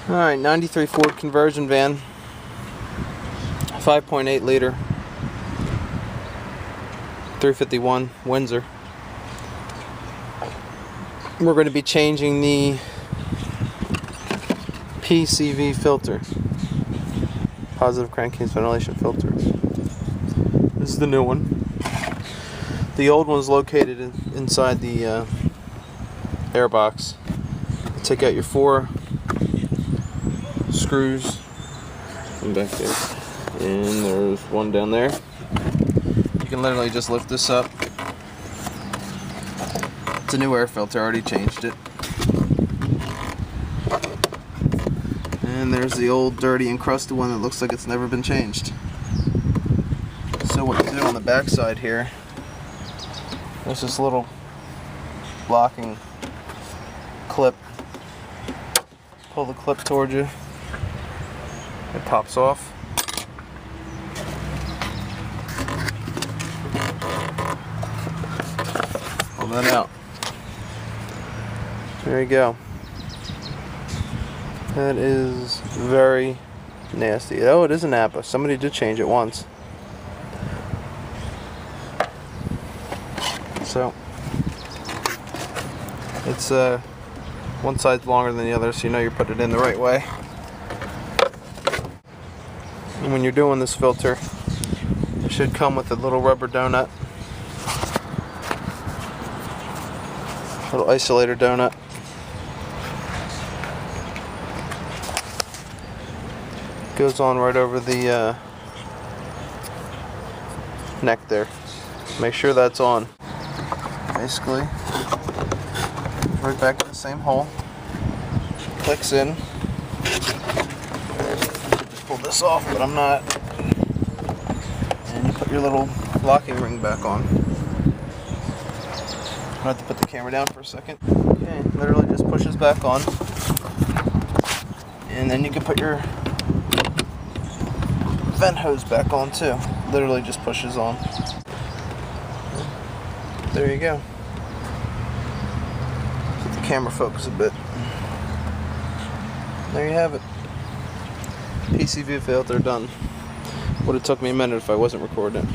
Alright, 93 Ford conversion van, 5.8 liter, 351 Windsor. We're going to be changing the PCV filter, positive crankcase ventilation filter. This is the new one. The old one is located inside the air box. Take out your 4 screws from back there, and there's one down there. You can literally just lift this up. It's a new air filter, I already changed it. And there's the old dirty encrusted one that looks like it's never been changed. So what you do on the back side here, there's this little locking clip. Pull the clip towards you. It pops off. Pull that out. There you go. That is very nasty. Oh, it is an Napa. Somebody did change it once. So it's one side's longer than the other, so you know you're putting it in the right way. And when you're doing this filter, it should come with a little rubber donut, little isolator donut. Goes on right over the neck there. Make sure that's on. Basically, right back in the same hole. Clicks in. Just pull this off, but I'm not. And you put your little locking ring back on. I have to put the camera down for a second. Okay, literally just pushes back on. And then you can put your vent hose back on too. Literally just pushes on. There you go. Let the camera focus a bit. There you have it. PCV filter done. Would have took me a minute if I wasn't recording it.